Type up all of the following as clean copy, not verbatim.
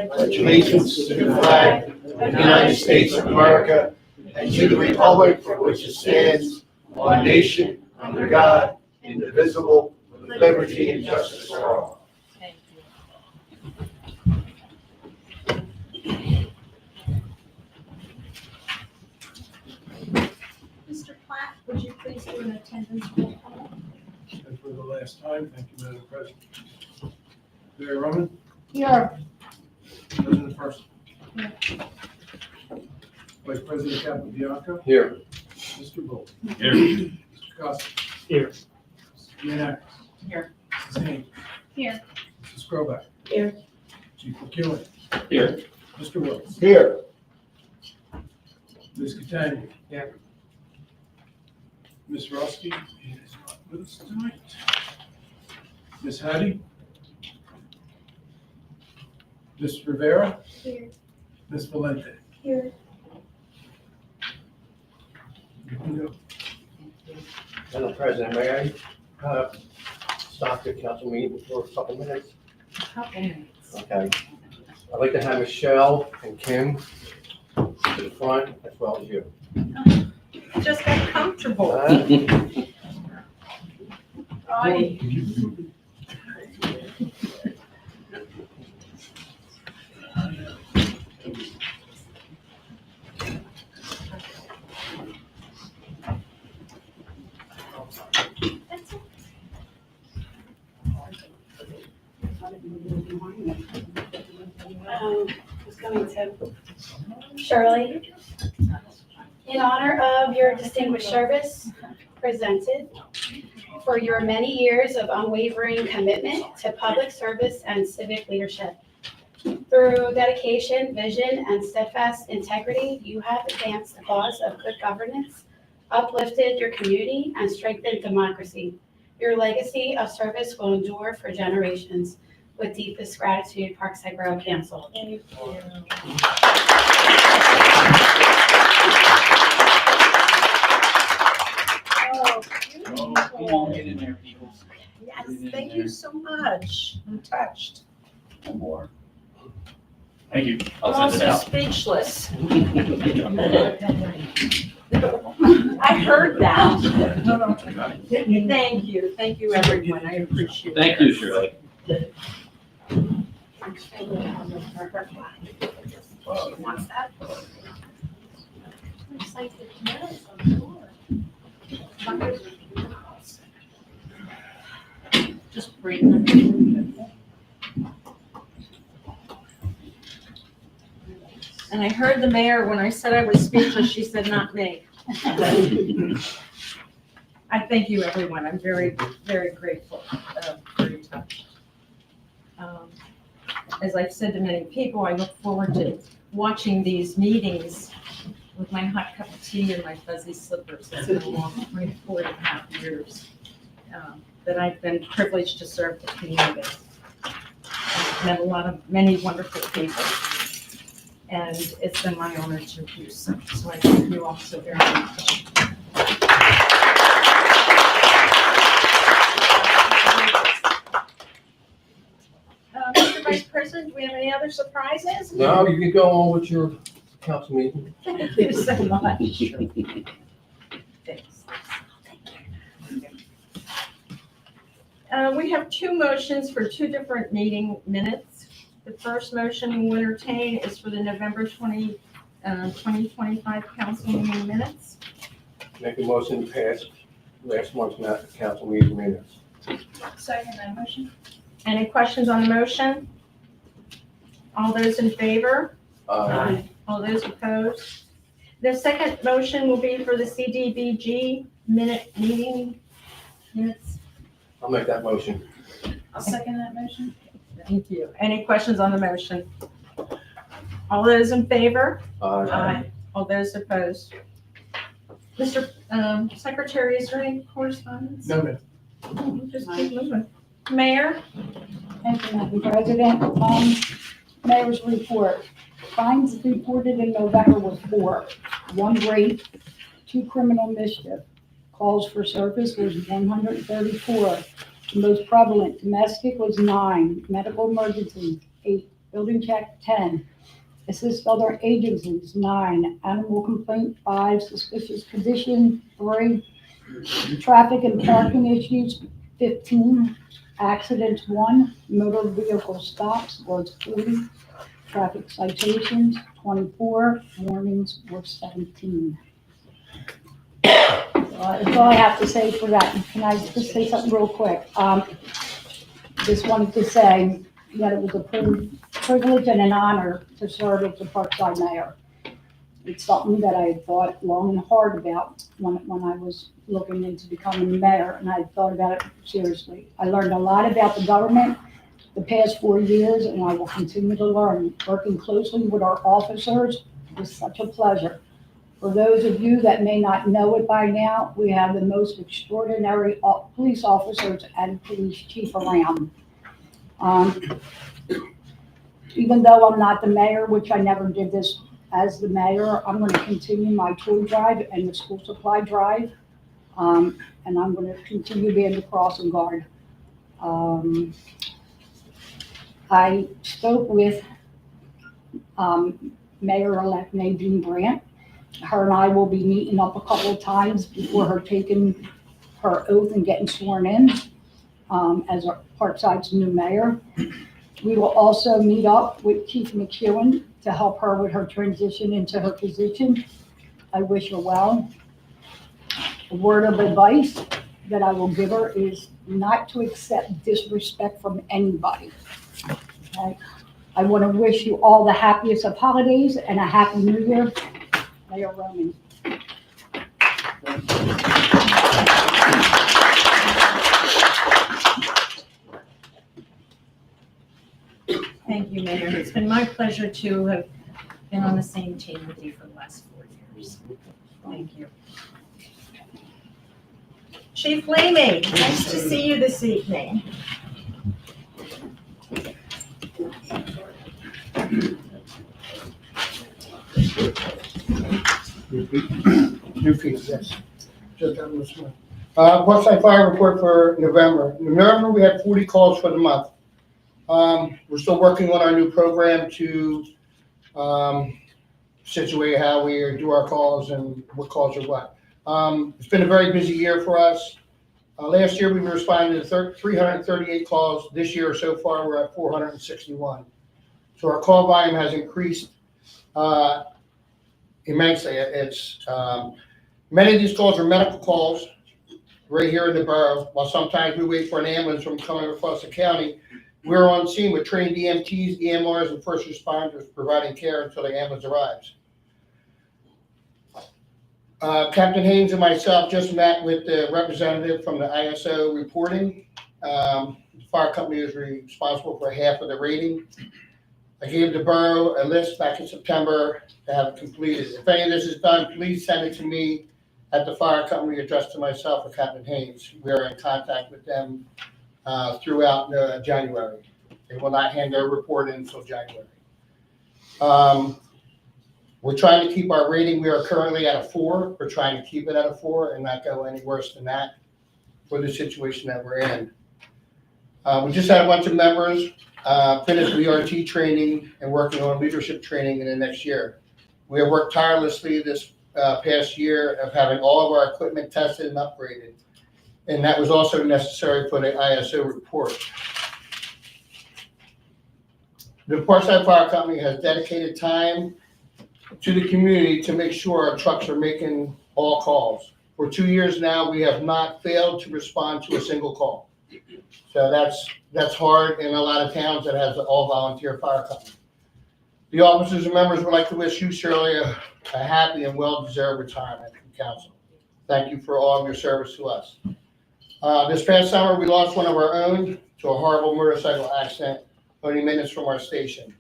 pledge allegiance to the flag of the United States of America and to the republic for which it stands, one nation, under God, indivisible, with liberty and justice for all. Thank you. Mr. Platt, would you please do an attendance roll call? And for the last time, thank you, Madam President. Mayor Roman, Here. President Purcival. Vice President Capobianco, Here. Mr. Bull, Here. Mr. Costigan, Here. Gianakis, Here. Mrs. Haynes, Here. Mrs. Skrobak, Here. Chief McKeown, Here. Mr. Willis, Here. Ms. Catania. Here. Ms. Roski is not with us tonight. Ms. Hattie. Ms. Rivera. Here. Ms. Valente. Here. You can go. Madam President, may I stop the council meeting for a couple minutes? Couple minutes. Okay. I'd like to have Michelle and Kim to the front as well as you. Just got comfortable. Aye. Who's coming to? Shirley, in honor of your distinguished service presented for your many years of unwavering commitment to public service and civic leadership. Through dedication, vision, and steadfast integrity, you have advanced the cause of good governance, uplifted your community, and strengthened democracy. Your legacy of service will endure for generations. With deepest gratitude, Parkside Borough Council. Thank you. Oh, beautiful. Get in there, people. Yes, thank you so much. I'm touched. One more. Thank you. I'm I'll send it also out. speechless. I heard that. Thank you, everyone. I appreciate it. Thank you, Shirley. She wants that. Looks like it's nice on the floor. Just breathe. And I heard the mayor, when I said I was speechless, she said, not me. I thank you, everyone. I'm very, very grateful for your touch. As I've said to many people, I look forward to watching these meetings with my hot cup of tea and my fuzzy slippers. It's been a long 4.5 years that I've been privileged to serve the community. I've met many wonderful people, and it's been my honor to do so. So I thank you all so very much. Mr. Vice President, do we have any other surprises? No, you can go on with your council meeting. Thank you so much. Thanks. We have two motions for two different meeting minutes. The first motion we'll entertain is for the November 2025 council meeting minutes. Make a motion to pass last month's council meeting minutes. Second that motion. Any questions on the motion? All those in favor? Aye. All those opposed? The second motion will be for the CDBG meeting minutes. I'll make that motion. I'll second that motion. Thank you. Any questions on the motion? All those in favor? Aye. All those opposed? Mr. Secretary, is there any correspondence? No, ma'am. Just keep moving. Mayor? Thank you, Madam President. Mayor's report. Fines reported in November were 4. 1 rape, 2 criminal mischief. Calls for service was 134. The most prevalent domestic was 9. Medical emergency, 8. Building check, 10. Assist other agencies, 9. Animal complaint, 5. Suspicious condition, 3. Traffic and parking issues, 15. Accidents, 1. Motor vehicle stops was 40. Traffic citations, 24. Warnings were 17. That's all I have to say for that. Can I just say something real quick? Just wanted to say that it was a privilege and an honor to serve as the Parkside mayor. It's something that I had thought long and hard about when I was looking into becoming mayor, and I thought about it seriously. I learned a lot about the government the past 4 years, and I will continue to learn. Working closely with our officers was such a pleasure. For those of you that may not know it by now, we have the most extraordinary police officers and police chief around. Even though I'm not the mayor, which I never did this as the mayor, I'm going to continue my toy drive and the school supply drive, and I'm going to continue being the crossing guard. I spoke with Mayor-elect Nadine Brandt. Her and I will be meeting up a couple of times before her taking her oath and getting sworn in as our Parkside's new mayor. We will also meet up with Chief McKeown to help her with her transition into her position. I wish her well. A word of advice that I will give her is not to accept disrespect from anybody. Okay? I want to wish you all the happiest of holidays and a happy new year. Mayor Roman. Thank you, Mayor. It's been my pleasure to have been on the same team with you for the last 4 years. Thank you. Chief Leamy, nice to see you this evening. New feet, yes. Just on this one. Parkside Fire Report for November. In November, we had 40 calls for the month. We're still working on our new program to situate how we do our calls and what calls are what. It's been a very busy year for us. Last year, we responded to 338 calls. This year, so far, we're at 461. So our call volume has increased immensely. It's many of these calls are medical calls right here in the borough. While sometimes we wait for an ambulance from coming across the county, we're on scene with trained EMTs, EMRs, and first responders providing care until the ambulance arrives. Captain Haynes and myself just met with the representative from the ISO reporting. The fire company is responsible for half of the rating. I gave the borough a list back in September to have it completed. If any of this is done, please send it to me at the fire company, addressed to myself or Captain Haynes. We are in contact with them throughout January. They will not hand their report in until January. We're trying to keep our rating. We are currently at a 4. We're trying to keep it at a 4 and not go any worse than that for the situation that we're in. We just had a bunch of members finish VRT training and working on leadership training in the next year. We have worked tirelessly this past year of having all of our equipment tested and upgraded. And that was also necessary for the ISO report. The Parkside Fire Company has dedicated time to the community to make sure our trucks are making all calls. For 2 years now, we have not failed to respond to a single call. So that's hard in a lot of towns that has an all-volunteer fire company. The officers and members would like to wish you, Shirley, a happy and well-deserved retirement from council. Thank you for all of your service to us. This past summer, we lost one of our own to a horrible motorcycle accident only minutes from our station.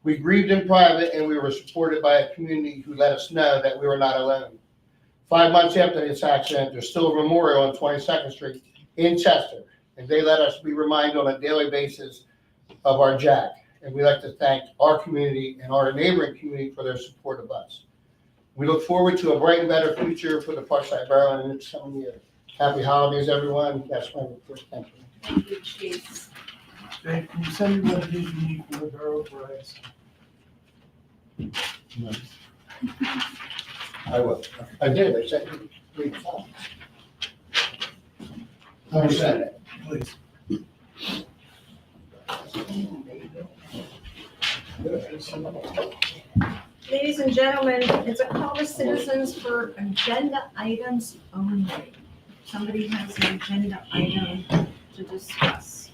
We grieved in private, and we were supported by a community who let us know that we were not alone. 5 months after this accident, there's still a memorial on 22nd Street in Chester, and they let us be reminded on a daily basis of our Jack. And we'd like to thank our community and our neighboring community for their support of us. We look forward to a bright and better future for the Parkside Borough in the next coming year. Happy holidays, everyone. That's my report. Thank you. Thank you, Chief. Dave, can you send me what it is you need for the borough for us? I will. I did, I sent you 3 forms. I sent it. Please. Ladies and gentlemen, it's a call to citizens for agenda items only. Somebody has an agenda item to discuss.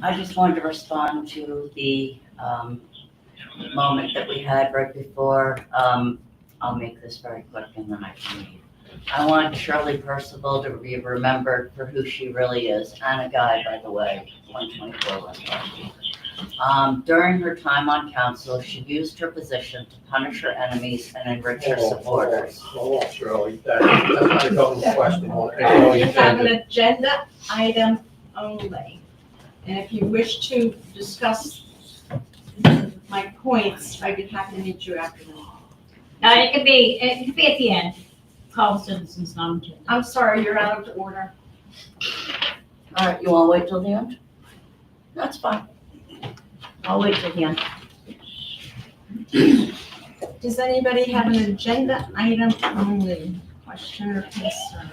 I just wanted to respond to the moment that we had right before. I'll make this very quick and then I can leave. I want Shirley Purcival to be remembered for who she really is, and a guy, by the way, 124 West Park. During her time on council, she used her position to punish her enemies and enrich her supporters. Hold on, Shirley, that's not a double question on You have an agenda item only. And if you wish to discuss my points, I'd be happy to meet you after the meeting. It could be at the end. Call citizens non-agenda. I'm sorry, you're out of order. All right, you want to wait till the end? That's fine. I'll wait till the end. Does anybody have an agenda item only question or concern?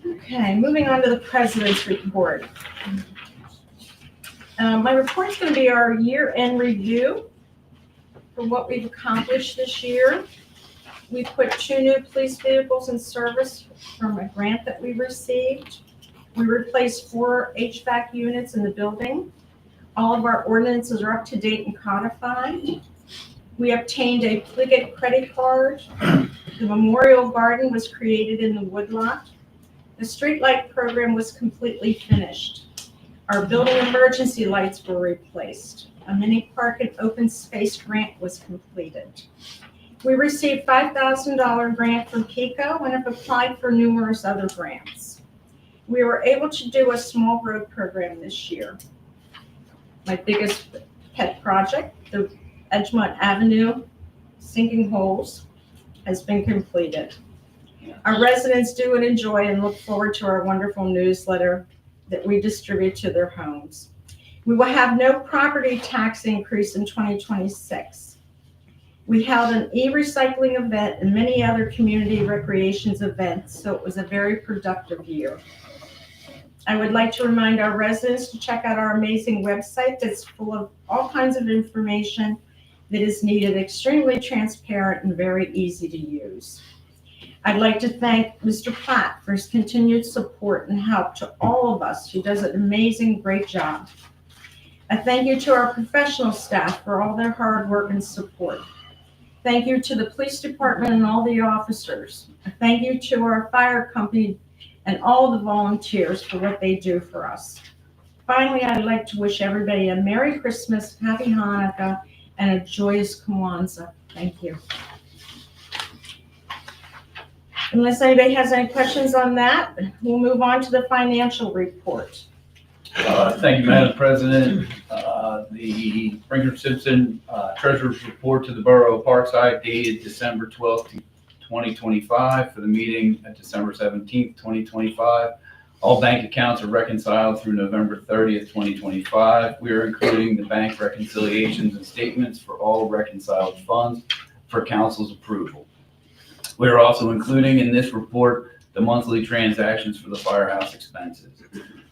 Okay, moving on to the president's report. My report's going to be our year-end review for what we've accomplished this year. We put 2 new police vehicles in service from a grant that we received. We replaced 4 HVAC units in the building. All of our ordinances are up to date and codified. We obtained a Pliget credit card. The memorial garden was created in the woodlot. The streetlight program was completely finished. Our building emergency lights were replaced. A mini park and open space grant was completed. We received $5,000 grant from PICO and have applied for numerous other grants. We were able to do a small road program this year. My biggest pet project, the Edgemont Avenue sinking holes, has been completed. Our residents do and enjoy and look forward to our wonderful newsletter that we distribute to their homes. We will have no property tax increase in 2026. We held an e-recycling event and many other community recreations events, so it was a very productive year. I would like to remind our residents to check out our amazing website that's full of all kinds of information that is needed, extremely transparent and very easy to use. I'd like to thank Mr. Platt for his continued support and help to all of us. He does an amazing, great job. A thank you to our professional staff for all their hard work and support. Thank you to the police department and all the officers. A thank you to our fire company and all the volunteers for what they do for us. Finally, I'd like to wish everybody a Merry Christmas, Happy Hanukkah, and a joyous Kwanzaa. Thank you. Unless anybody has any questions on that, we'll move on to the financial report. Thank you, Madam President. The Brinker Simpson Treasurer's Report to the Borough of Parkside dated December 12th, 2025 for the meeting at December 17th, 2025. All bank accounts are reconciled through November 30th, 2025. We are including the bank reconciliations and statements for all reconciled funds for council's approval. We are also including in this report the monthly transactions for the firehouse expenses.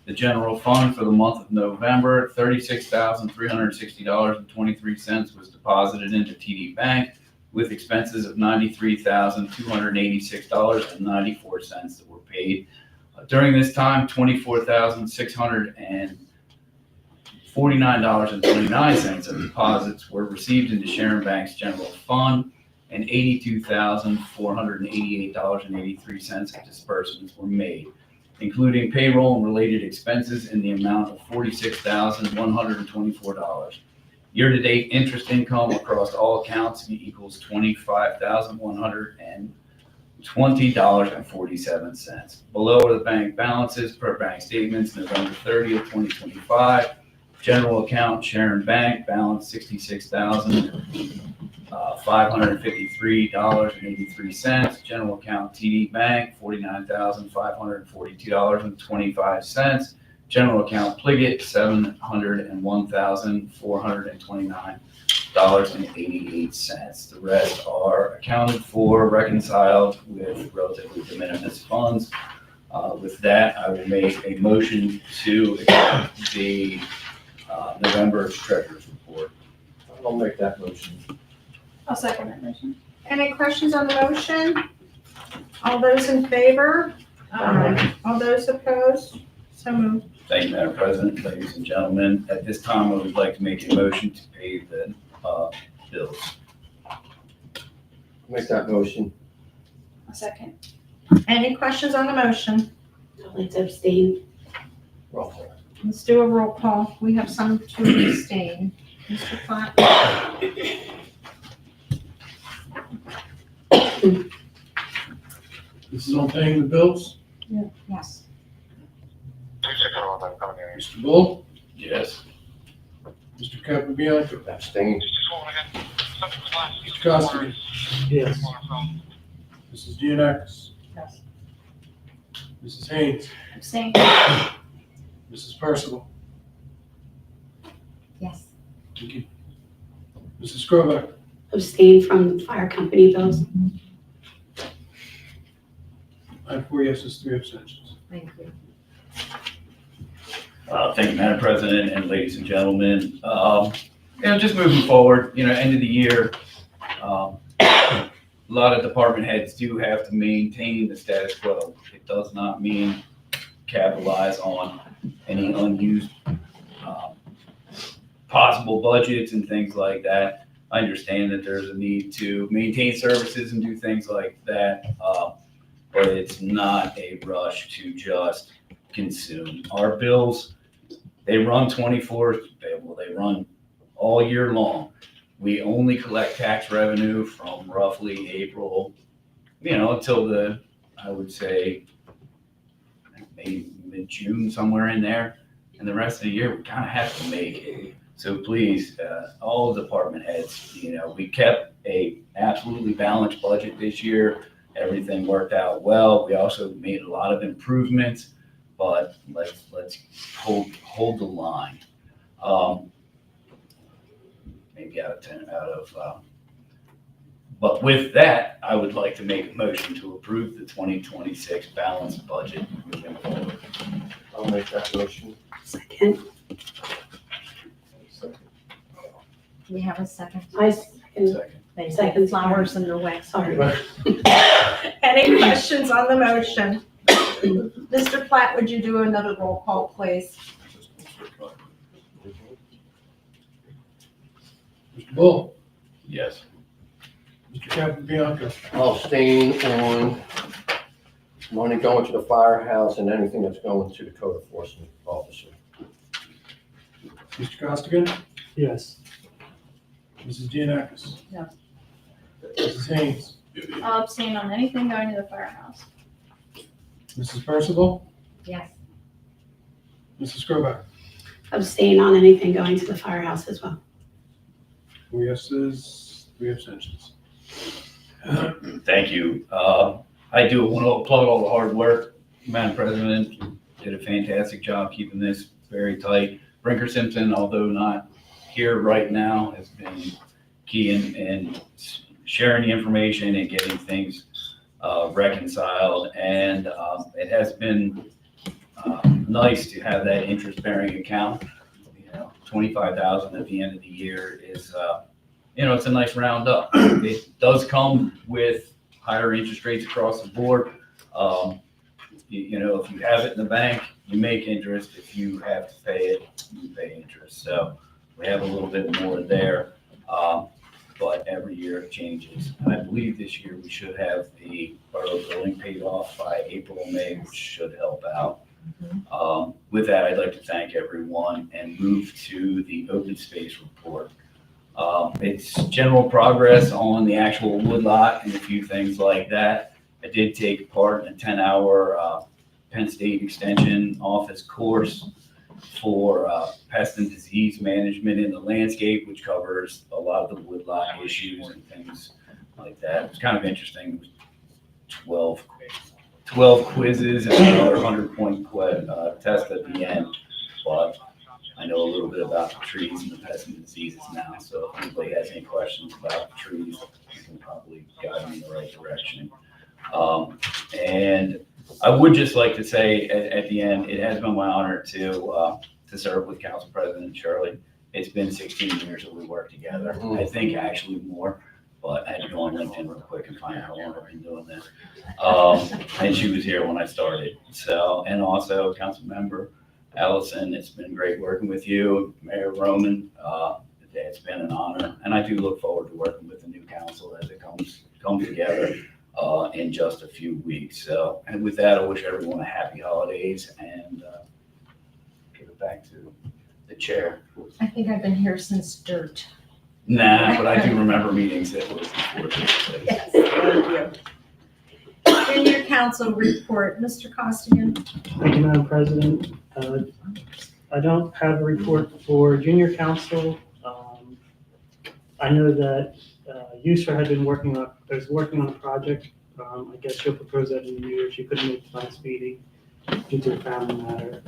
The general fund for the month of November, $36,360.23 was deposited into TD Bank with expenses of $93,286.94 that were paid. During this time, $24,649.29 of deposits were received into Sharon Bank's general fund, and $82,488.83 of disbursements were made, including payroll and related expenses in the amount of $46,124. Year-to-date interest income across all accounts equals $25,120.47. Below are the bank balances per bank statements November 30th, 2025, General account Sharon Bank, balance $66,553.83. General account TD Bank, $49,542.25. General account Pliget, $701,429.88. The rest are accounted for, reconciled with relatively de minimis funds. With that, I will make a motion to accept the November treasurer's report. I'll make that motion. I'll second that motion. Any questions on the motion? All those in favor? All those opposed? So moved. Thank you, Madam President, ladies and gentlemen. At this time, I would like to make a motion to pay the bills. Make that motion. A second. Any questions on the motion? I'd like to abstain. Roll call. Let's do a roll call. We have some to abstain. Mr. Platt? This is on paying the bills. Yes. Mr. Bull, Yes. Mr. Capobianco, Abstain. Mr. Costigan, Yes. Mrs. Gianakis, Yes. Mrs. Haynes, Abstain. Mrs. Purcival, Yes. thank you. Mrs. Skrobak, Abstain from fire company bills. I have 4 yeses, 3 abstentions. Thank you. Thank you, Madam President and ladies and gentlemen. Just moving forward, end of the year, a lot of department heads do have to maintain the status quo. It does not mean capitalize on any unused possible budgets and things like that. I understand that there's a need to maintain services and do things like that, but it's not a rush to just consume. Our bills, they run they run all year long. We only collect tax revenue from roughly April, until I would say, maybe mid-June, somewhere in there. And the rest of the year, we kind of have to make it. So please, all the department heads, we kept a absolutely balanced budget this year. Everything worked out well. We also made a lot of improvements, but let's hold the line. Maybe out of 10, but with that, I would like to make a motion to approve the 2026 balanced budget moving forward. I'll make that motion. Second. We have a second. I second. Second. They Second. say flowers in their wax. Sorry. Any questions on the motion? Mr. Platt, would you do another roll call, please? Mr. Bull, Yes. Mr. Capobianco, I'll abstain on money going to the firehouse and anything that's going to the code enforcement officer. Mr. Costigan, Yes. Mrs. Gianakis. No. Mrs. Haynes, I'll abstain on anything going to the firehouse. Mrs. Percival, Yes. Mrs. Skrobak. Abstain on anything going to the firehouse as well. 4 yeses, 3 abstentions. Thank you. I do want to applaud all the hard work. Madam President did a fantastic job keeping this very tight. Brinker Simpson, although not here right now, has been key in sharing the information and getting things reconciled. And it has been nice to have that interest-bearing account. $25,000 at the end of the year is, it's a nice round up. It does come with higher interest rates across the board. If you have it in the bank, you make interest. If you have to pay it, you pay interest. So we have a little bit more there, but every year it changes. And I believe this year we should have the borough building paid off by April or May, which should help out. With that, I'd like to thank everyone and move to the open space report. It's general progress on the actual woodlot and a few things like that. I did take part in a 10-hour Penn State Extension office course. for pest and disease management in the landscape, which covers a lot of the woodlot issues and things like that. It's kind of interesting. It was 12 quizzes and another 100-point test at the end. But I know a little bit about the trees and the pests and diseases now, so if anybody has any questions about the trees, you can probably guide me in the right direction. And I would just like to say at the end, it has been my honor to serve with Council President Shirly. It's been 16 years that we worked together. I think actually more, but I had to go on LinkedIn real quick and find out how long I've been doing this. And she was here when I started. So, and also Council Member Allison, it's been great working with you. Mayor Roman, it's been an honor. And I do look forward to working with the new council as it comes together in just a few weeks. So, and with that, I wish everyone a happy holidays and give it back to the chair. I think I've been here since dirt. Nah, but I do remember meetings that was before this. Yes, thank you. Junior council report, Mr. Costigan. Thank you, Madam President. I don't have a report for junior council. I know that Yusra had been working on a project. I guess she'll propose that in the new year. She couldn't make the last meeting due to a family matter.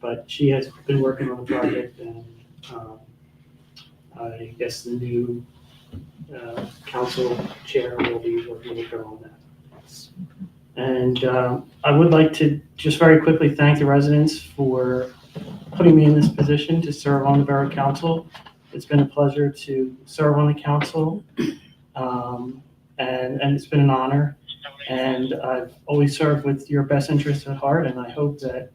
But she has been working on a project, and I guess the new council chair will be working with her on that. And I would like to just very quickly thank the residents for putting me in this position to serve on the Borough Council. It's been a pleasure to serve on the council, and it's been an honor. And I've always served with your best interests at heart, and I hope that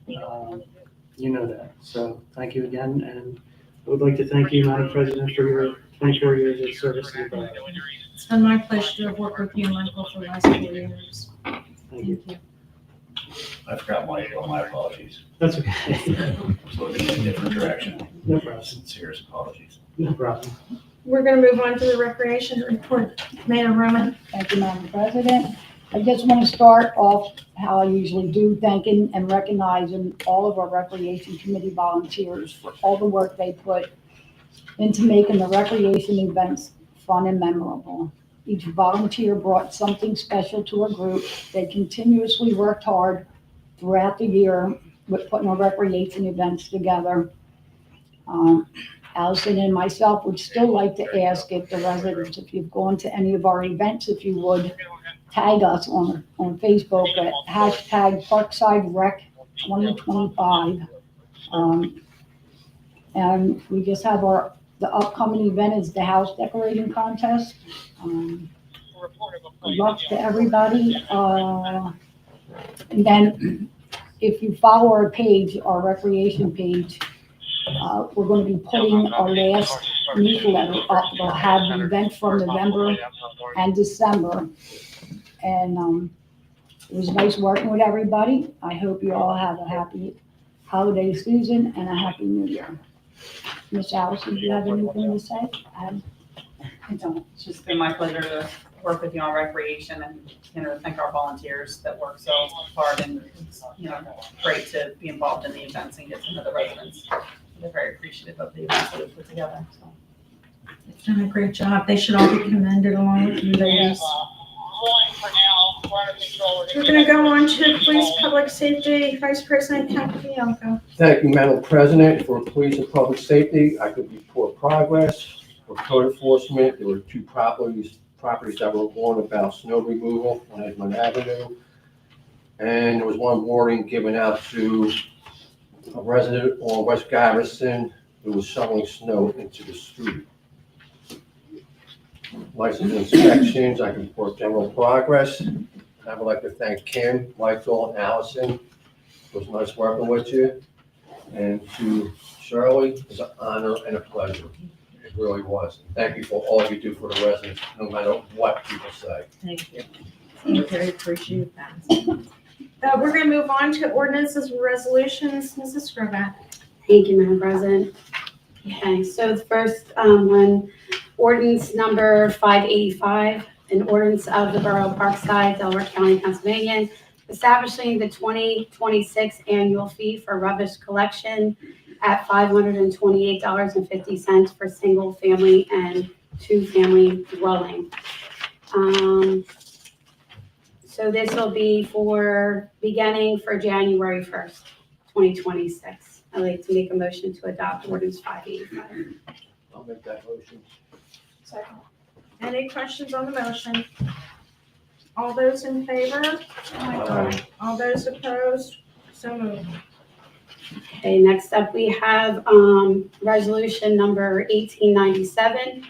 you know that. So thank you again, and I would like to thank you, Madam President, for your 24 years of service to the borough. It's been my pleasure to have worked with you, Michael, for the last 4 years. Thank you. I forgot my apologies. That's okay. I was looking in a different direction. No problem. Serious apologies. No problem. We're gonna move on to the recreation report. Mayor Roman. Thank you, Madam President. I just want to start off how I usually do, thanking and recognizing all of our Recreation Committee volunteers for all the work they put into making the recreation events fun and memorable. Each volunteer brought something special to our group. They continuously worked hard throughout the year with putting our recreation events together. Allison and myself would still like to ask if the residents, if you've gone to any of our events, if you would tag us on Facebook at hashtag Parkside Rec 2025. And we just have the upcoming event is the house decorating contest. Good luck to everybody. And then if you follow our page, our recreation page, we're going to be putting our last newsletter up. We'll have the event from November and December. And it was nice working with everybody. I hope you all have a happy holiday season and a happy new year. Miss Allison, do you have anything to say? I don't. It's just been my pleasure to work with you on recreation and, thank our volunteers that work so hard, and it's, great to be involved in the events and get to know the residents. They're very appreciative of the events that we put together. So. They've done a great job. They should all be commended along with you ladies. We're gonna go on to Police Public Safety, Vice President Capobianco. Thank you, Madam President. For Police and Public Safety, I could report progress. For code enforcement, there were 2 properties that were warned about snow removal on Edmond Avenue. And there was 1 warning given out to a resident on West Garrison who was shoveling snow into the street. License inspections, I can report general progress. I would like to thank Kim, Michael, and Allison. It was nice working with you. And to Shirley, it was an honor and a pleasure. It really was. Thank you for all you do for the residents, no matter what people say. Thank you. I very appreciate that. We're gonna move on to ordinances and resolutions. Mrs. Skrobak. Thank you, Madam President. Okay, so the first one, ordinance number 585, an ordinance of the Borough of Parkside, Delaware County, Pennsylvania, establishing the 2026 annual fee for rubbish collection at $528.50 for single-family and two-family dwelling. So this will be beginning for January 1st, 2026. I'd like to make a motion to adopt ordinance 585. I'll make that motion. Second. Any questions on the motion? All those in favor? Aye. All those opposed? So moved. Okay, next up, we have resolution number 1897,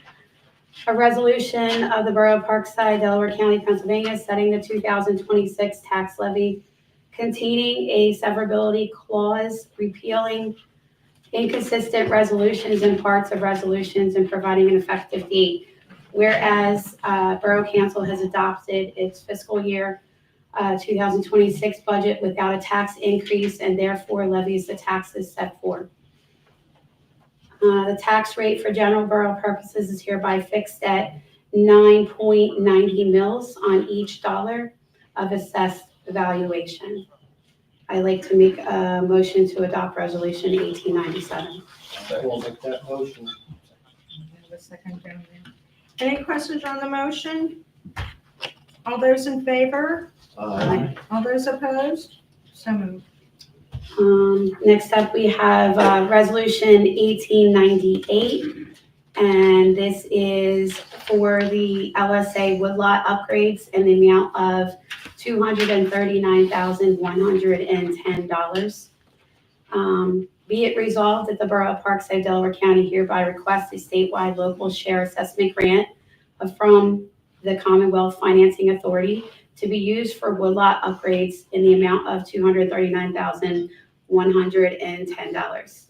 a resolution of the Borough of Parkside, Delaware County, Pennsylvania, setting the 2026 tax levy containing a severability clause, repealing inconsistent resolutions and parts of resolutions, and providing an effective date. Whereas Borough Council has adopted its fiscal year 2026 budget without a tax increase and therefore levies the taxes set forth. The tax rate for general borough purposes is hereby fixed at 9.90 mils on each dollar of assessed valuation. I'd like to make a motion to adopt resolution 1897. We'll make that motion. Have a second, gentlemen. Any questions on the motion? All those in favor? Aye. All those opposed? So moved. Next up, we have resolution 1898, and this is for the LSA woodlot upgrades in the amount of $239,110. Be it resolved that the Borough of Parkside, Delaware County hereby requests a statewide local share assessment grant from the Commonwealth Financing Authority to be used for woodlot upgrades in the amount of $239,110.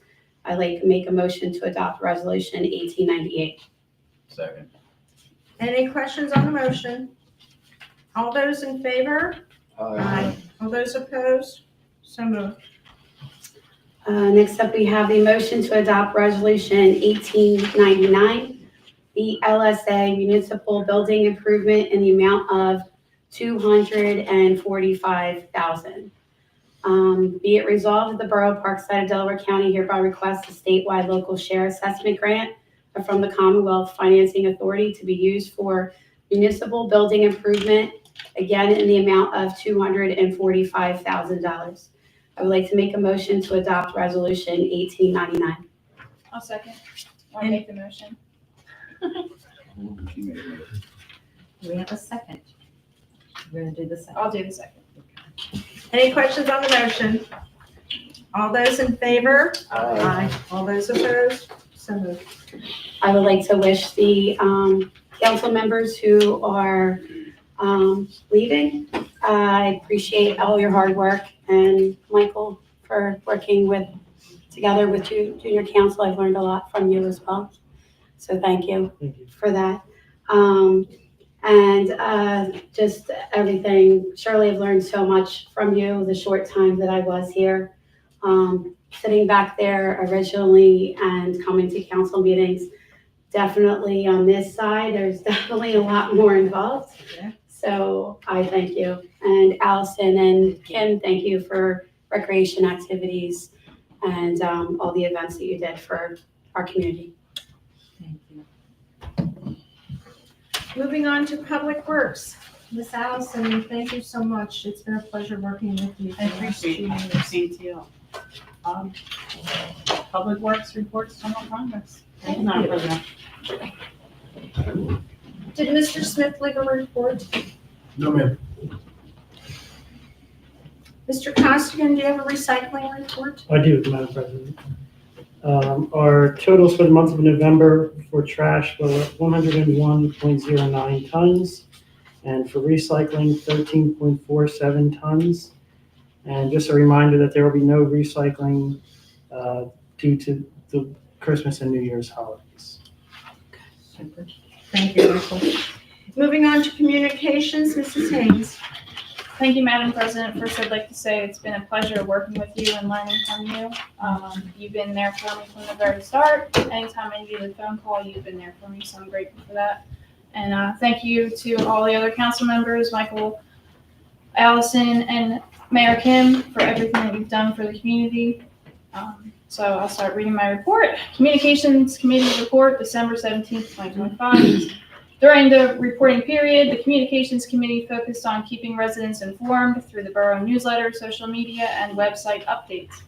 I'd like to make a motion to adopt resolution 1898. Second. Any questions on the motion? All those in favor? Aye. All those opposed? So moved. Next up, we have the motion to adopt resolution 1899, the LSA municipal building improvement in the amount of $245,000. Be it resolved that the Borough of Parkside of Delaware County hereby requests a statewide local share assessment grant from the Commonwealth Financing Authority to be used for municipal building improvement, again in the amount of $245,000. I would like to make a motion to adopt resolution 1899. I'll second. I'll make the motion. Do we have a second? We're gonna do the second. I'll do the second. Any questions on the motion? All those in favor? Aye. All those opposed? So moved. I would like to wish the council members who are leaving. I appreciate all your hard work, and Michael for working together with junior council. I've learned a lot from you as well. So thank you for that. And just everything. Shirley, I've learned so much from you the short time that I was here. Sitting back there originally and coming to council meetings, definitely on this side, there's definitely a lot more involved. Yeah. So I thank you. And Allison and Kim, thank you for recreation activities and all the events that you did for our community. Thank you. Moving on to Public Works. Miss Allison, thank you so much. It's been a pleasure working with you. I appreciate you. Same to you. Public Works reports on progress. Thank Madam you. President. Did Mr. Smith leave a report? No, ma'am. Mr. Costigan, do you have a recycling report? I do, Madam President. Our totals for the month of November for trash were 101.09 tons, and for recycling, 13.47 tons. And just a reminder that there will be no recycling due to the Christmas and New Year's holidays. Super. Thank you, Michael. Moving on to communications, Mrs. Haynes. Thank you, Madam President. First, I'd like to say it's been a pleasure working with you and learning from you. You've been there for me from the very start. Anytime I needed a phone call, you've been there for me, so I'm grateful for that. And thank you to all the other council members, Michael, Allison and Mayor Kim for everything that we've done for the community. So I'll start reading my report. Communications Committee Report, December 17th, 2025. During the reporting period, the Communications Committee focused on keeping residents informed through the borough newsletter, social media, and website updates.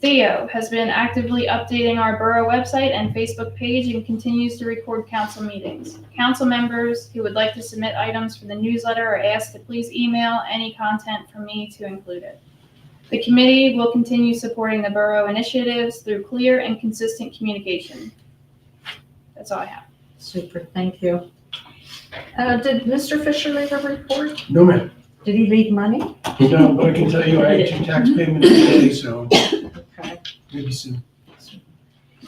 Theo has been actively updating our borough website and Facebook page and continues to record council meetings. Council members who would like to submit items for the newsletter are asked to please email any content from me to include it. The committee will continue supporting the borough initiatives through clear and consistent communication. That's all I have. Super, thank you. Did Mr. Fisher leave a report? No, ma'am. Did he leave money? No, but I can tell you I had 2 tax payments today, so Okay. maybe soon.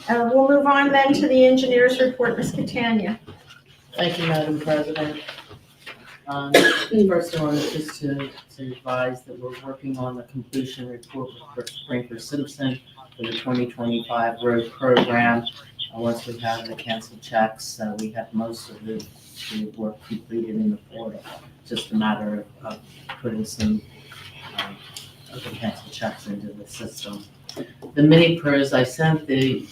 We'll move on then to the engineer's report, Ms. Catania. Thank you, Madam President. First, I wanted just to advise that we're working on the completion report for Brinker Simpson for the 2025 road program. Once we have the canceled checks, we have most of the work completed in the portal. Just a matter of putting some of the canceled checks into the system. The mini PERS, I sent the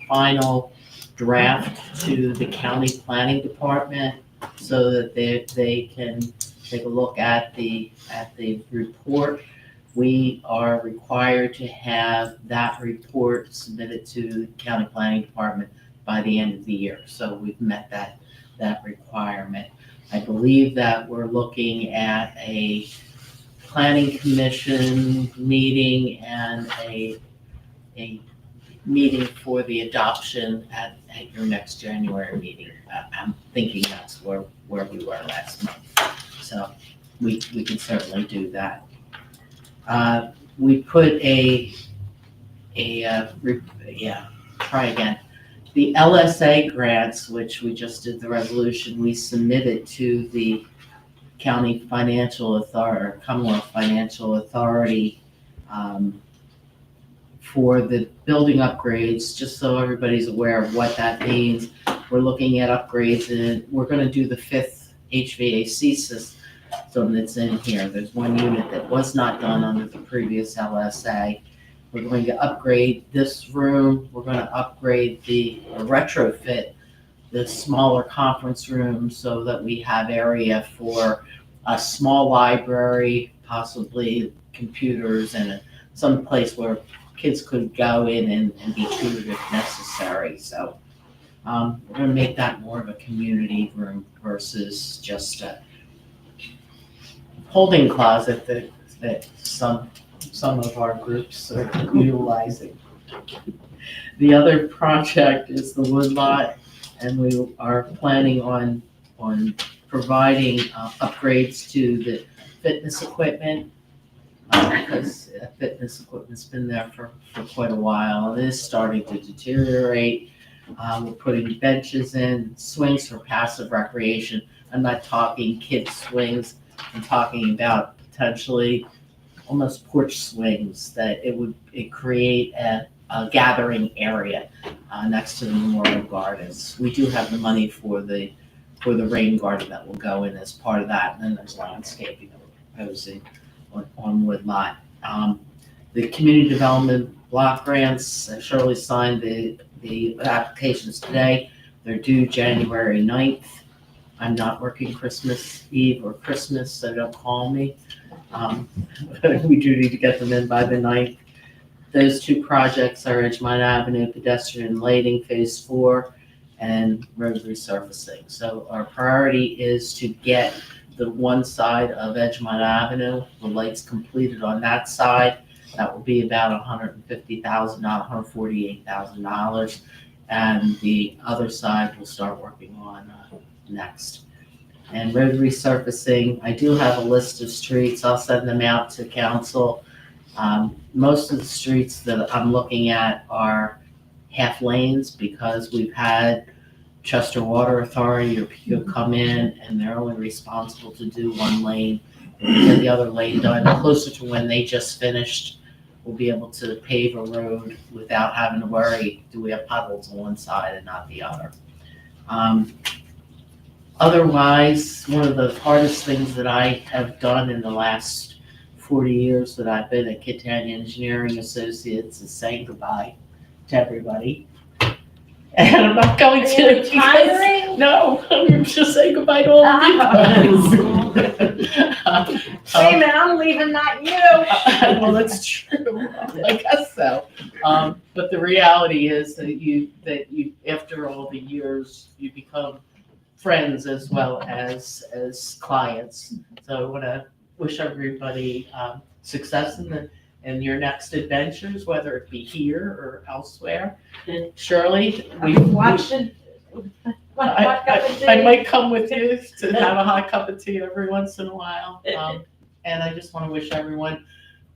final draft to the county planning department so that they can take a look at the report. We are required to have that report submitted to the county planning department by the end of the year. So we've met that requirement. I believe that we're looking at a planning commission meeting and a meeting for the adoption at your next January meeting. I'm thinking that's where we were last month. So we can certainly do that. We put try again. The LSA grants, which we just did the resolution, we submitted to the County Financial Authority, or Commonwealth Financial Authority, for the building upgrades, just so everybody's aware of what that means. We're looking at upgrades, and we're gonna do the 5th HVAC system that's in here. There's one unit that was not done under the previous LSA. We're going to upgrade this room. We're gonna upgrade retrofit the smaller conference room so that we have area for a small library, possibly computers, and some place where kids could go in and be tutored if necessary. So we're gonna make that more of a community room versus just a holding closet that some of our groups are utilizing. The other project is the wood lot, and we are planning on providing upgrades to the fitness equipment, because fitness equipment's been there for quite a while. It is starting to deteriorate. We're putting benches in, swings for passive recreation. I'm not talking kids swings. I'm talking about potentially almost porch swings that it create a gathering area next to the memorial gardens. We do have the money for the rain garden that will go in as part of that, and then there's landscaping that we're proposing on wood lot. The community development block grants, Shirley signed the applications today. They're due January 9th. I'm not working Christmas Eve or Christmas, so don't call me. We do need to get them in by the 9th. Those 2 projects are Edgemont Avenue pedestrian lighting phase 4 and road resurfacing. So our priority is to get the one side of Edgemont Avenue, the lights completed on that side. That will be about $150,000, $148,000. And the other side we'll start working on next. And road resurfacing, I do have a list of streets. I'll send them out to council. Most of the streets that I'm looking at are half lanes because we've had Chester Water Authority or PICO come in and they're only responsible to do 1 lane. We'll get the other lane done closer to when they just finished. We'll be able to pave a road without having to worry, do we have potholes on one side and not the other? Otherwise, one of the hardest things that I have done in the last 40 years that I've been at Catania Engineering Associates is saying goodbye to everybody. And I'm not going to. Are you retiring? No, I'm just saying goodbye to all of you guys. Wait a minute, I'm leaving, not you. Well, that's true. I guess so. But the reality is that you, after all the years, you become friends as well as clients. So I want to wish everybody success in your next adventures, whether it be here or elsewhere. And Shirley, I might come with you to have a hot cup of tea every once in a while. And I just want to wish everyone,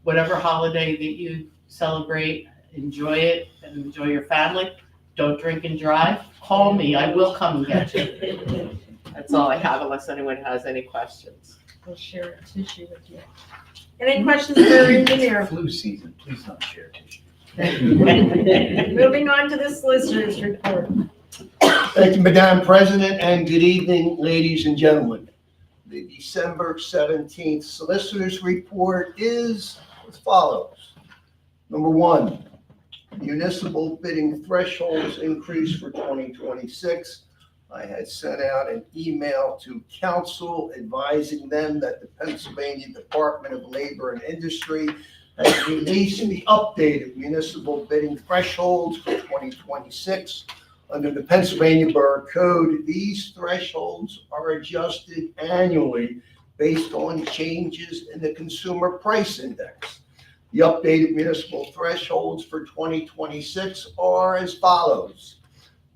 whatever holiday that you celebrate, enjoy it and enjoy your family. Don't drink and drive. Call me. I will come and get you. That's all I have unless anyone has any questions. We'll share a tissue with you. Any questions for our engineer? Flu season, please don't share tissue. Moving on to the solicitor's report. Thank you, Madam President, and good evening, ladies and gentlemen. The December 17th Solicitor's Report is as follows. Number one, municipal bidding thresholds increase for 2026. I had sent out an email to council advising them that the Pennsylvania Department of Labor and Industry has released the updated municipal bidding thresholds for 2026. Under the Pennsylvania Borough Code, these thresholds are adjusted annually based on changes in the Consumer Price Index. The updated municipal thresholds for 2026 are as follows.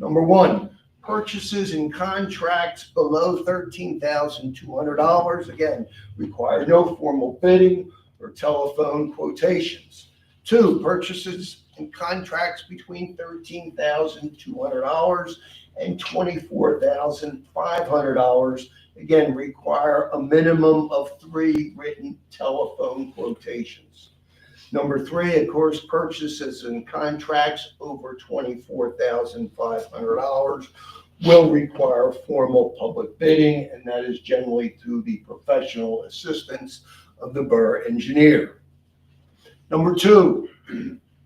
Number one, purchases and contracts below $13,200, again, require no formal bidding or telephone quotations. Two, purchases and contracts between $13,200 and $24,500, again, require a minimum of 3 written telephone quotations. Number three, of course, purchases and contracts over $24,500 will require formal public bidding, and that is generally through the professional assistance of the borough engineer. Number two,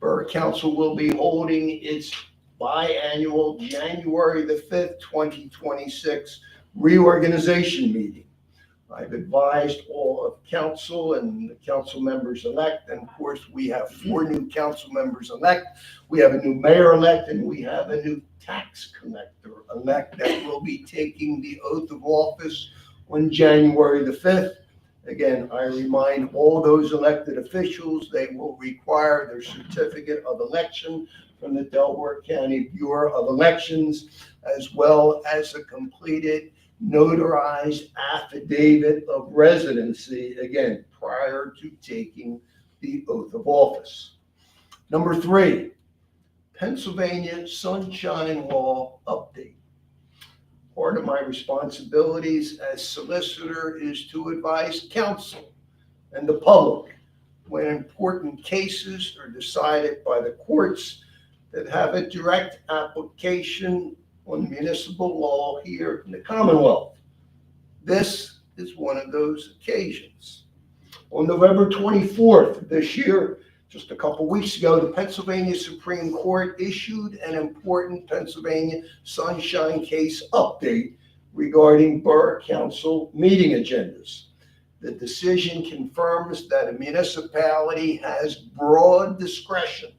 Borough Council will be holding its biannual January the 5th, 2026 reorganization meeting. I've advised all of council and the council members elect, and of course we have 4 new council members elect. We have a new mayor elect, and we have a new tax collector elect that will be taking the oath of office on January the 5th. Again, I remind all those elected officials, they will require their certificate of election from the Delaware County Bureau of Elections, as well as a completed notarized affidavit of residency, again, prior to taking the oath of office. Number three, Pennsylvania Sunshine Law update. Part of my responsibilities as solicitor is to advise council and the public when important cases are decided by the courts that have a direct application on municipal law here in the Commonwealth. This is one of those occasions. On November 24th this year, just a couple weeks ago, the Pennsylvania Supreme Court issued an important Pennsylvania Sunshine Case update regarding Borough Council meeting agendas. The decision confirms that a municipality has broad discretion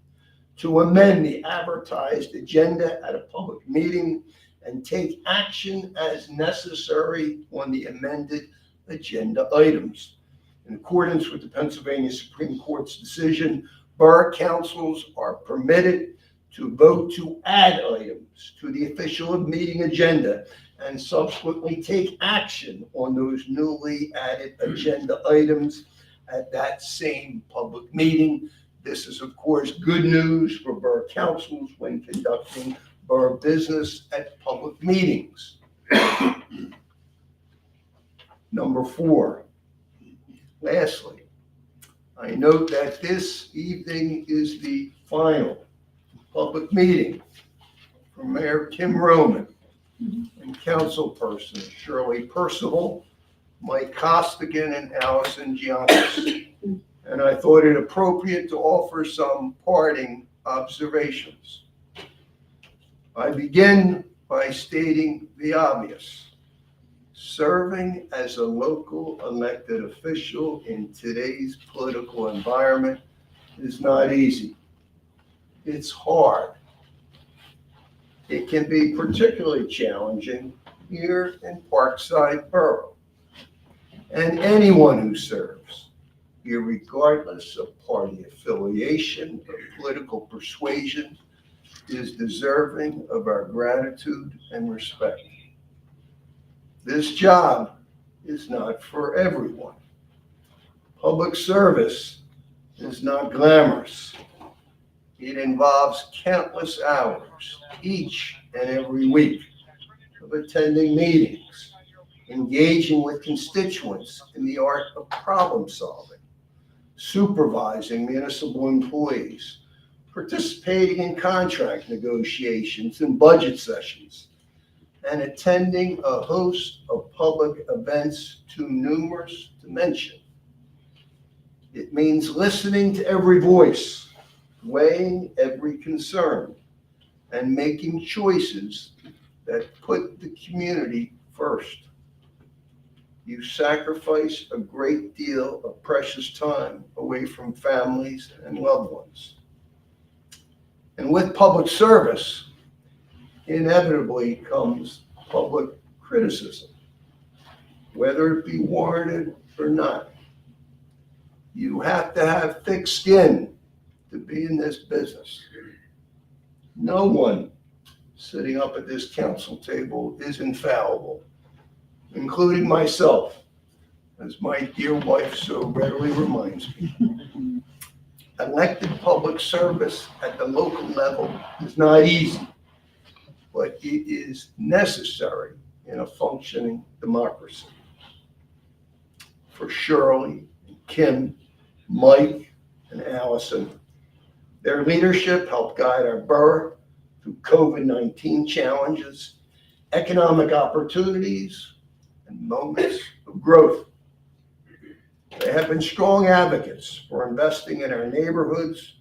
to amend the advertised agenda at a public meeting and take action as necessary on the amended agenda items. In accordance with the Pennsylvania Supreme Court's decision, borough councils are permitted to vote to add items to the official meeting agenda and subsequently take action on those newly added agenda items at that same public meeting. This is, of course, good news for borough councils when conducting borough business at public meetings. Number four, lastly, I note that this evening is the final public meeting for Mayor Kim Roman and councilperson Shirley Purcival, Mike Costigan, and Allison Gianakis. And I thought it appropriate to offer some parting observations. I begin by stating the obvious. Serving as a local elected official in today's political environment is not easy. It's hard. It can be particularly challenging here in Parkside Borough. And anyone who serves, irregardless of party affiliation or political persuasion, is deserving of our gratitude and respect. This job is not for everyone. Public service is not glamorous. It involves countless hours each and every week of attending meetings, engaging with constituents in the art of problem solving, supervising municipal employees, participating in contract negotiations and budget sessions, and attending a host of public events too numerous to mention. It means listening to every voice, weighing every concern, and making choices that put the community first. You sacrifice a great deal of precious time away from families and loved ones. And with public service, inevitably comes public criticism, whether it be warranted or not. You have to have thick skin to be in this business. No one sitting up at this council table is infallible, including myself, as my dear wife so readily reminds me. Elected public service at the local level is not easy, but it is necessary in a functioning democracy. For Shirley, Kim, Mike, and Allison, their leadership helped guide our borough through COVID-19 challenges, economic opportunities, and moments of growth. They have been strong advocates for investing in our neighborhoods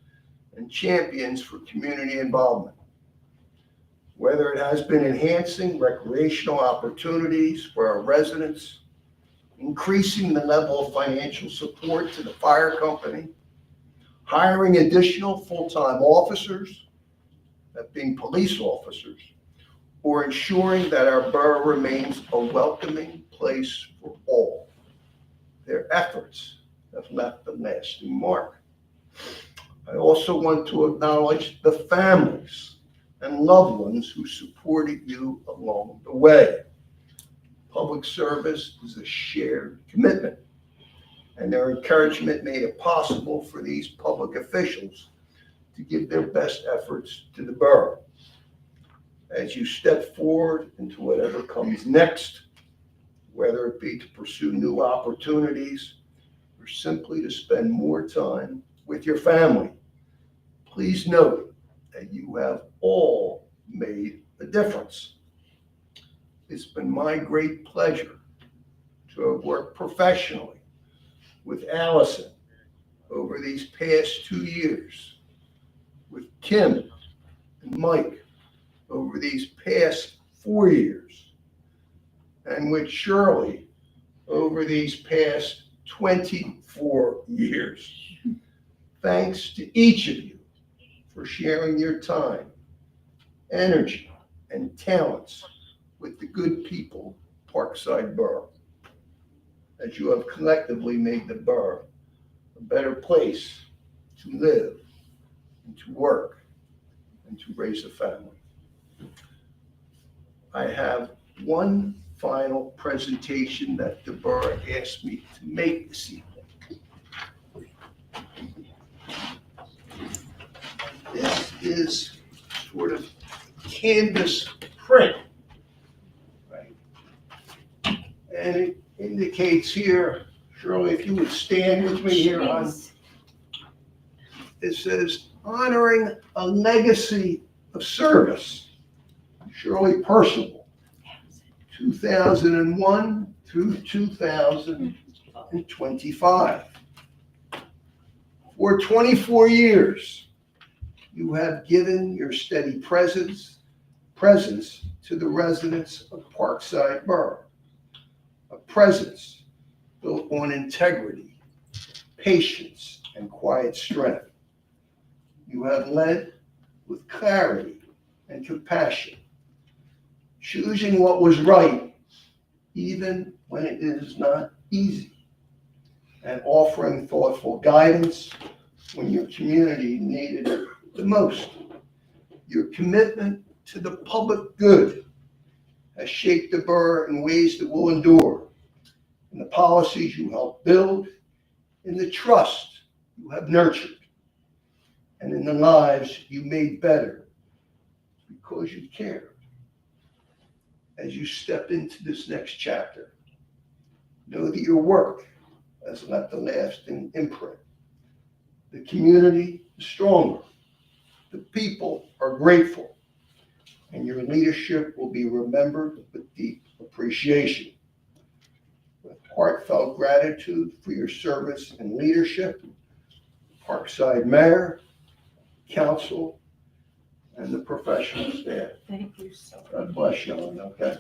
and champions for community involvement. Whether it has been enhancing recreational opportunities for our residents, increasing the level of financial support to the fire company, hiring additional full-time officers, that being police officers, or ensuring that our borough remains a welcoming place for all. Their efforts have left a lasting mark. I also want to acknowledge the families and loved ones who supported you along the way. Public service is a shared commitment, and their encouragement made it possible for these public officials to give their best efforts to the borough. As you step forward into whatever comes next, whether it be to pursue new opportunities or simply to spend more time with your family, please note that you have all made a difference. It's been my great pleasure to have worked professionally with Allison over these past 2 years, with Kim and Mike over these past 4 years, and with Shirley over these past 24 years. Thanks to each of you for sharing your time, energy, and talents with the good people of Parkside Borough, as you have collectively made the borough a better place to live and to work and to raise a family. I have one final presentation that the borough asked me to make this evening. This is sort of canvas print, right? And it indicates here, Shirley, if you would stand with me here on, it says, honoring a legacy of service, Shirley Purcival, 2001 through 2025. For 24 years, you have given your steady presence to the residents of Parkside Borough, a presence built on integrity, patience, and quiet strength. You have led with clarity and compassion, choosing what was right, even when it is not easy, and offering thoughtful guidance when your community needed it the most. Your commitment to the public good has shaped the borough in ways that will endure, in the policies you helped build, in the trust you have nurtured, and in the lives you made better because you cared. As you step into this next chapter, know that your work has left a lasting imprint. The community is stronger, the people are grateful, and your leadership will be remembered with deep appreciation. With heartfelt gratitude for your service and leadership, Parkside Mayor, Council, and the professional staff. Thank you so much. God bless you, okay?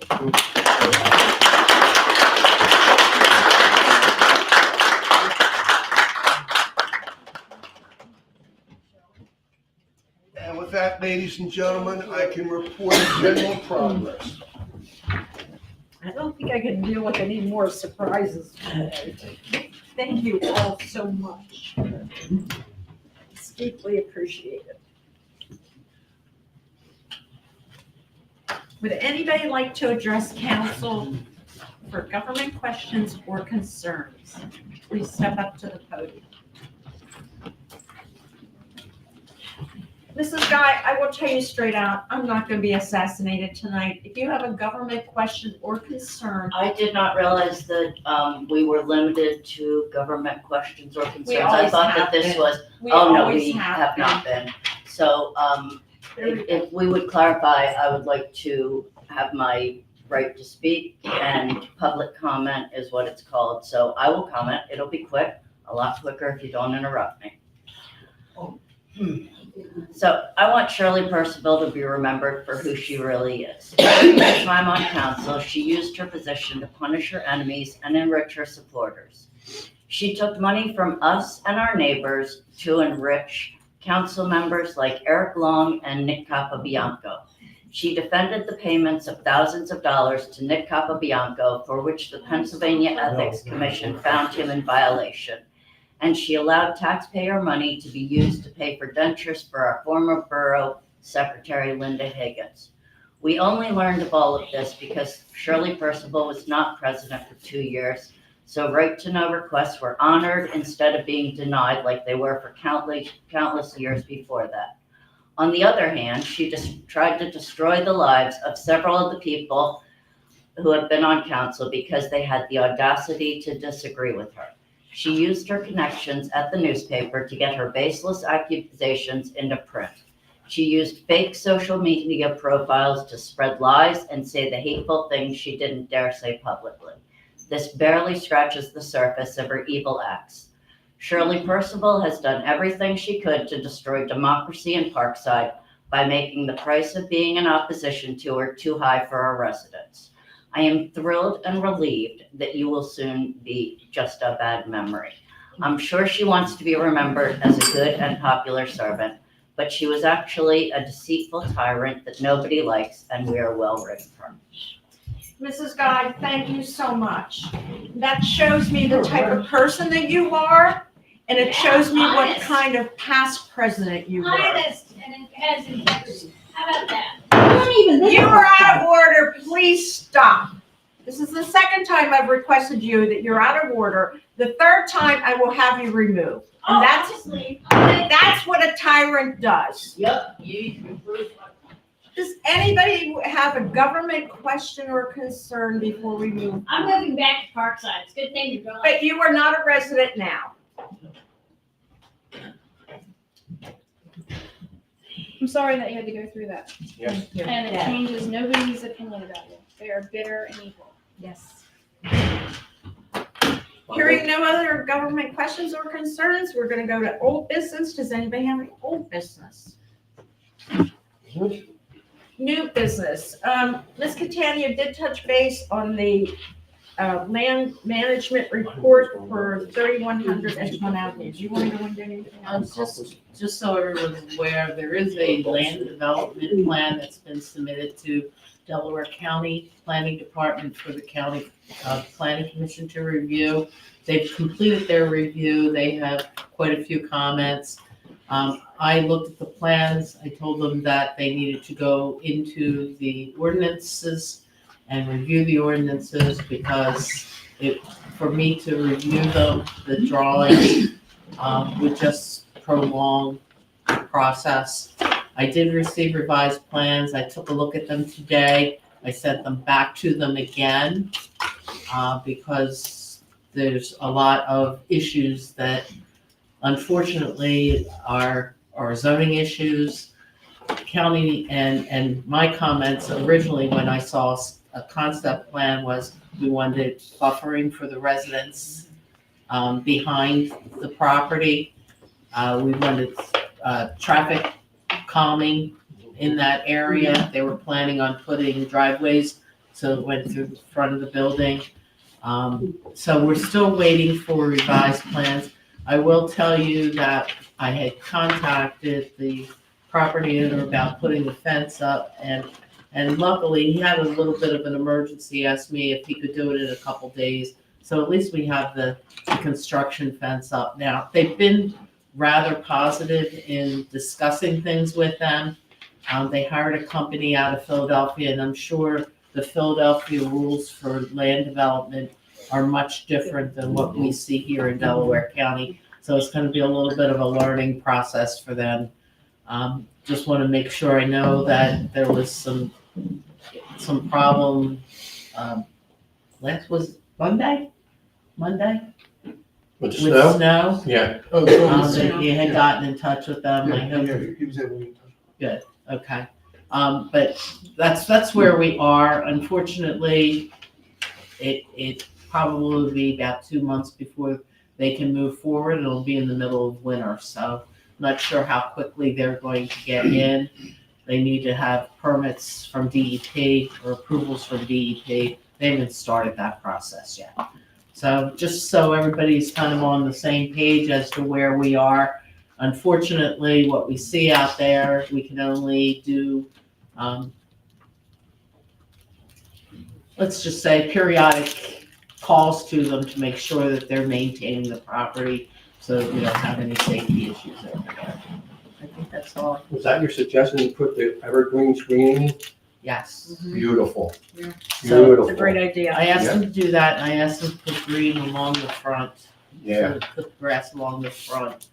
And with that, ladies and gentlemen, I can report general progress. I don't think I can deal with any more surprises today. Thank you all so much. It's deeply appreciated. Would anybody like to address council for government questions or concerns? Please step up to the podium. Mrs. Guy, I will tell you straight out, I'm not going to be assassinated tonight. If you have a government question or concern, I did not realize that we were limited to government questions or concerns. I always thought that have this been. was, we oh no, always we have been. not been. So if we would clarify, I would like to have my right to speak, and public comment is what it's called. So I will comment. It'll be quick, a lot quicker if you don't interrupt me. So I want Shirley Purcival to be remembered for who she really is. During her time on council, she used her position to punish her enemies and enrich her supporters. She took money from us and our neighbors to enrich council members like Eric Long and Nick Capobianco. She defended the payments of thousands of dollars to Nick Capobianco, for which the Pennsylvania Ethics Commission found him in violation. And she allowed taxpayer money to be used to pay for dentures for our former borough secretary, Linda Higgins. We only learned of all of this because Shirley Purcival was not president for 2 years, so right to know requests were honored instead of being denied like they were for countless years before that. On the other hand, she just tried to destroy the lives of several of the people who have been on council because they had the audacity to disagree with her. She used her connections at the newspaper to get her baseless accusations into print. She used fake social media profiles to spread lies and say the hateful things she didn't dare say publicly. This barely scratches the surface of her evil acts. Shirley Purcival has done everything she could to destroy democracy in Parkside by making the price of being in opposition to her too high for our residents. I am thrilled and relieved that you will soon be just a bad memory. I'm sure she wants to be remembered as a good and popular servant, but she was actually a deceitful tyrant that nobody likes, and we are well rid of her. Mrs. Guy, thank you so much. That shows me the type of person that you are, and it shows me what kind of past president you were. Honest and has integrity. How about that? You are out of order. Please stop. This is the second time I've requested you that you're out of order. The third time I will have you removed. And that's what a tyrant does. Yep. Does anybody have a government question or concern before we move? I'm moving back to Parkside. It's a good thing you're going. But you are not a resident now. I'm sorry that you had to go through that. Yes. And it changes nobody's opinion about you. They are bitter and evil. Yes. Hearing no other government questions or concerns, we're gonna go to old business. Does anybody have any old business? New business. Ms. Catania did touch base on the land management report for 3100 Edgemont Avenue. Do you want to go into anything else? Just so everyone's aware, there is a land development plan that's been submitted to Delaware County Planning Department for the County Planning Commission to review. They've completed their review. They have quite a few comments. I looked at the plans. I told them that they needed to go into the ordinances and review the ordinances because for me to review them, the drawings would just prolong the process. I did receive revised plans. I took a look at them today. I sent them back to them again because there's a lot of issues that unfortunately are zoning issues. County and my comments originally when I saw a concept plan was we wanted buffering for the residents behind the property. We wanted traffic calming in that area. They were planning on putting driveways so it went through the front of the building. So we're still waiting for revised plans. I will tell you that I had contacted the property owner about putting the fence up and luckily he had a little bit of an emergency, asked me if he could do it in a couple days. So at least we have the construction fence up now. They've been rather positive in discussing things with them. They hired a company out of Philadelphia and I'm sure the Philadelphia rules for land development are much different than what we see here in Delaware County. So it's going to be a little bit of a learning process for them. Just want to make sure. I know that there was some problem. Last was Monday With with snow? snow. Yeah. He had gotten in touch with them. I hope. He was able to get in touch. Okay. But that's where we are. Unfortunately, it probably will be about 2 months before they can move forward. It'll be in the middle of winter, so I'm not sure how quickly they're going to get in. They need to have permits from DEP or approvals from DEP. They haven't started that process yet. So just so everybody's kind of on the same page as to where we are. Unfortunately, what we see out there, we can only do, let's just say periodic calls to them to make sure that they're maintaining the property so that we don't have any safety issues over there. I think that's all. Was that your suggestion to put the evergreen screening in? Yes. Beautiful. Yeah. So Beautiful. It's a great idea. I asked them to do that, and I asked them to put green along the front. Yeah. So put grass along the front.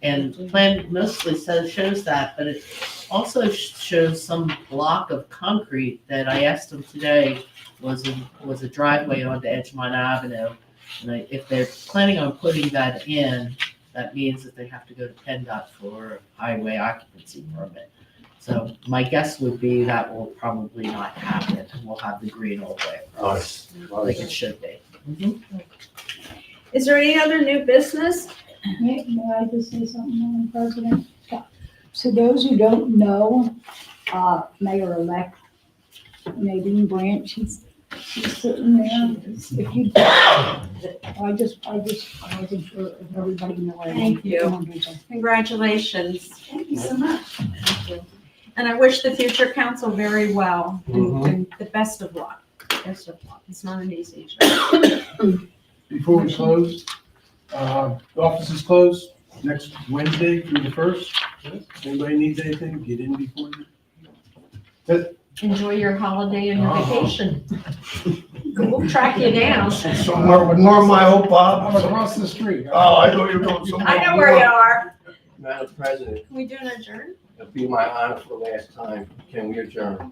And the plan mostly shows that, but it also shows some block of concrete that I asked them today was a driveway onto Edgemont Avenue. And if they're planning on putting that in, that means that they have to go to PennDOT for a highway occupancy permit. So my guess would be that will probably not happen, and we'll have the green all the way across, like it should be. Is there any other new business? May I just say something, Madam President? So those who don't know, Mayor-elect Nadine Branch, she's sitting there. If you, I wasn't sure if everybody knew. Thank you. Congratulations. Thank you so much. Thank you. And I wish the future council very well and the best of luck. Best of luck. It's not an easy job. Before we close, the office is closed next Wednesday through the 1st. Anybody needs anything, get in before you. Enjoy your holiday and your vacation. We'll track you down. More my old Bob. I'm across the street. Oh, I know you're going somewhere. I know where you are. Madam President, Can we do an adjourn? it'll be my honor for the last time. Can we adjourn?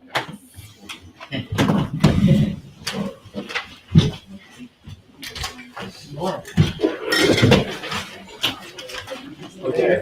Okay.